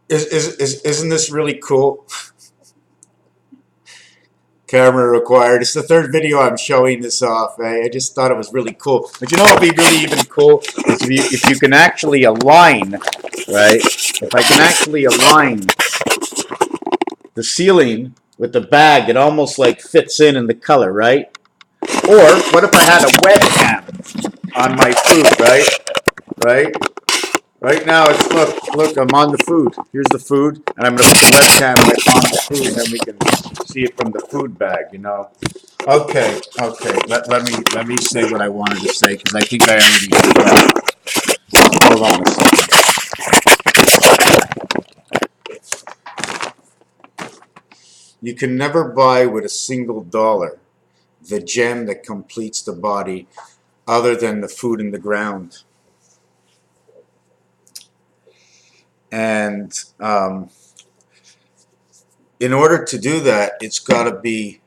Isn't this really cool? Camera required. It's the third video I'm showing this off. I just thought it was really cool. But you know what would be really even cool is if you can actually align, right? If I can actually align the ceiling with the bag, it almost like fits in the color, right? Or what if I had a webcam on my food, right? Right? Right now, it's look, I'm on the food. Here's the food, and I'm gonna put the webcam right on the food, and then we can see it from the food bag, you know. Okay, okay. Let me say what I wanted to say because I think I already forgot. Hold on a second. You can never buy with a single dollar the gem that completes the body, other than the food in the ground. And in order to do that, it's got to be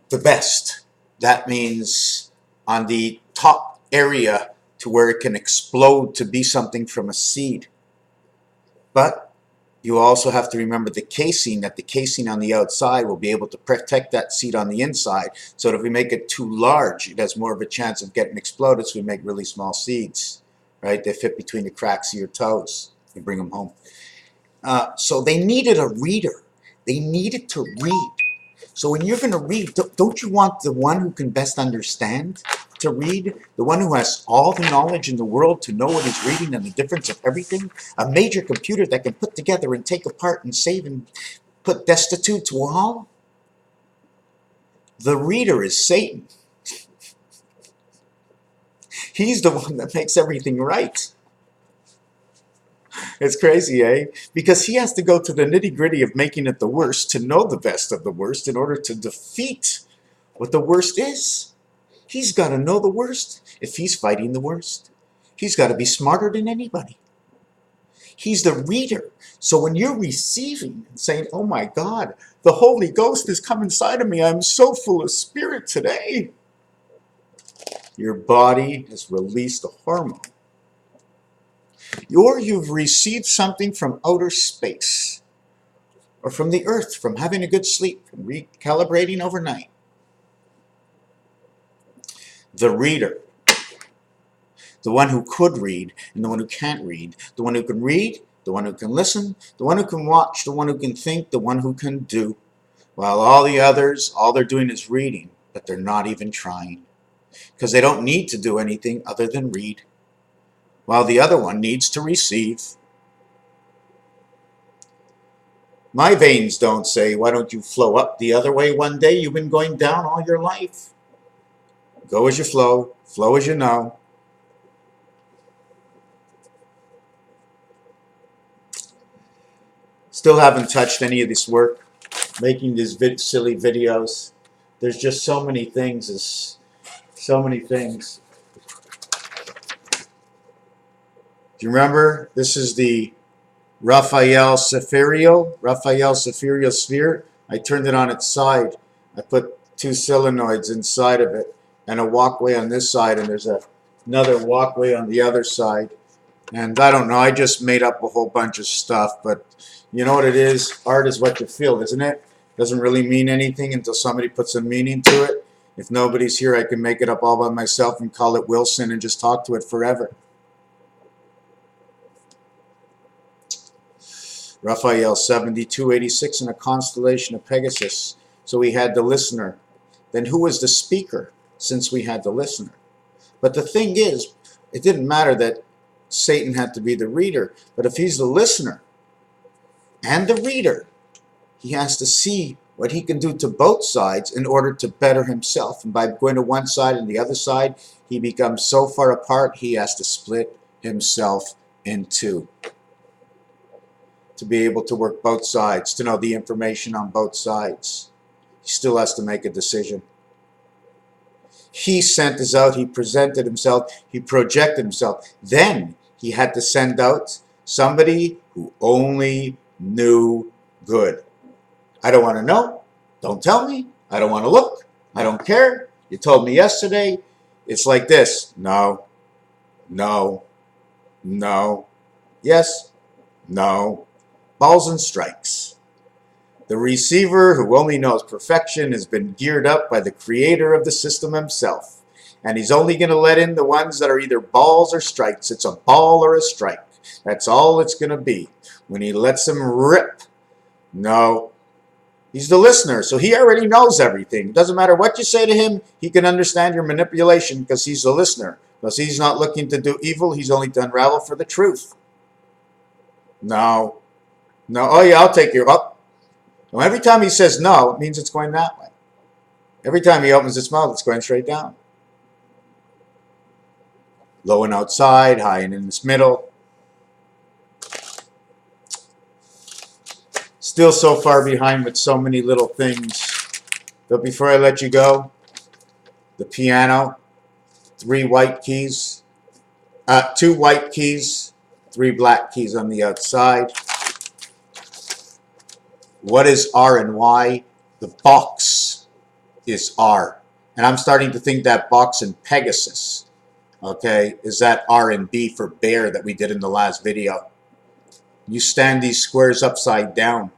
the best. That means on the top area to where it can explode to be something from a seed. But you also have to remember the casing, that the casing on the outside will be able to protect that seed on the inside. So that if we make it too large, it has more of a chance of getting exploded, so we make really small seeds, right? They fit between the cracks of your toes. You bring them home. So they needed a reader. They needed to read. So when you're going to read, don't you want the one who can best understand to read? The one who has all the knowledge in the world to know what he's reading and the difference of everything? A major computer that can put together and take apart and save and put destitute to all? The reader is Satan. He's the one that makes everything right. It's crazy, eh? Because he has to go to the nitty-gritty of making it the worst to know the best of the worst in order to defeat what the worst is. He's got to know the worst if he's fighting the worst. He's got to be smarter than anybody. He's the reader. So when you're receiving and saying, oh my God, the Holy Ghost has come inside of me, I'm so full of spirit today, your body has released a hormone. Or you've received something from outer space, or from the earth, from having a good sleep, from recalibrating overnight. The reader, the one who could read and the one who can't read, the one who can read, the one who can listen, the one who can watch, the one who can think, the one who can do, while all the others, all they're doing is reading, but they're not even trying, because they don't need to do anything other than read, while the other one needs to receive. My veins don't say, why don't you flow up the other way one day? You've been going down all your life. Go as you flow as you know. Still haven't touched any of this work, making these silly videos. There's just so many things, so many things. Do you remember? This is the Raphael Saphirio sphere. I turned it on its side. I put two solenoids inside of it and a walkway on this side, and there's another walkway on the other side. And I don't know, I just made up a whole bunch of stuff, but you know what it is? Art is what you feel, isn't it? Doesn't really mean anything until somebody puts a meaning to it. If nobody's here, I can make it up all by myself and call it Wilson and just talk to it forever. Raphael 7286 in a constellation of Pegasus. So we had the listener. Then who was the speaker since we had the listener? But the thing is, it didn't matter that Satan had to be the reader, but if he's the listener and the reader, he has to see what he can do to both sides in order to better himself. And by going to one side and the other side, he becomes so far apart, he has to split himself in two to be able to work both sides, to know the information on both sides. He still has to make a decision. He sent us out, he presented himself, he projected himself. Then he had to send out somebody who only knew good. I don't want to know. Don't tell me. I don't want to look. I don't care. You told me yesterday. It's like this. No. No. No. Yes. No. balls and strikes. The receiver, who only knows perfection, has been geared up by the creator of the system himself. And he's only going to let in the ones that are either balls or strikes. It's a ball or a strike. That's all it's going to be. When he lets them rip, no. He's the listener, so he already knows everything. It doesn't matter what you say to him, he can understand your manipulation because he's the listener. Because he's not looking to do evil, he's only to unravel for the truth. No. No, oh yeah, I'll take you up. Well, every time he says no, it means it's going that way. Every time he opens his mouth, it's going straight down. Low and outside, high and in this middle. Still so far behind with so many little things. But before I let you go, the piano, 3 white keys, 2 white keys, 3 black keys on the outside. What is R and Y? The box is R. And I'm starting to think that box in Pegasus, okay, is that R and B for bear that we did in the last video. You stand these squares upside down,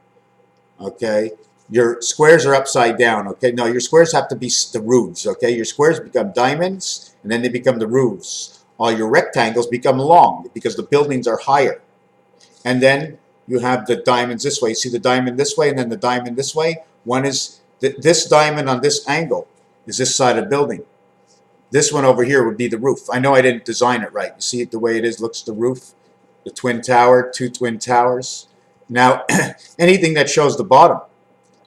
okay? Your squares are upside down, okay? No, your squares have to be the roofs, okay? Your squares become diamonds, and then they become the roofs. All your rectangles become long because the buildings are higher. And then you have the diamonds this way. You see the diamond this way and then the diamond this way? One is, this diamond on this angle is this side of the building. This one over here would be the roof. I know I didn't design it right. You see it the way it is, looks the roof? The twin tower, 2 twin towers. Now, anything that shows the bottom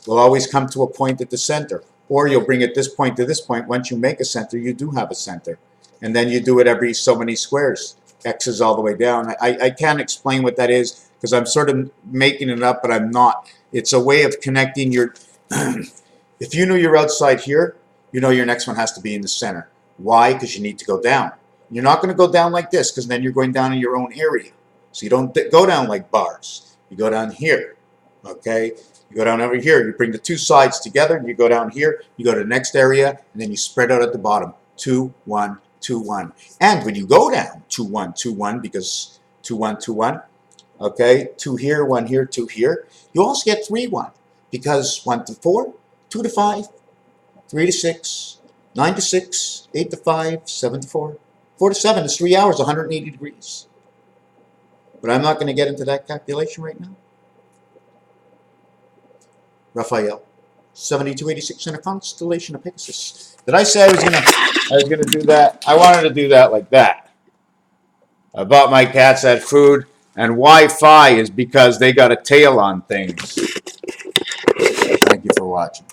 will always come to a point at the center. Or you'll bring it this point to this point. Once you make a center, you do have a center. And then you do it every so many squares. X's all the way down. I can't explain what that is because I'm sort of making it up, but I'm not. It's a way of connecting your... If you know you're outside here, you know your next one has to be in the center. Why? Because you need to go down. You're not going to go down like this because then you're going down in your own area. So you don't go down like bars. You go down here, okay? You go down over here. You bring the 2 sides together, and you go down here. You go to the next area, and then you spread out at the bottom. 2, 1, 2, 1. And when you go down 2, 1, 2, 1, because 2, 1, 2, 1, okay? 2 here, 1 here, 2 here. You also get 3, 1 because 1 to 4, 2 to 5, 3 to 6, 9 to 6, 8 to 5, 7 to 4. 4 to 7 is 3 hours, 180 degrees. But I'm not going to get into that calculation right now. Raphael, 7286 in a constellation of Pegasus. Did I say I was gonna do that? I wanted to do that like that. I bought my cats that food, and Wi-Fi is because they got a tail on things. Thank you for watching.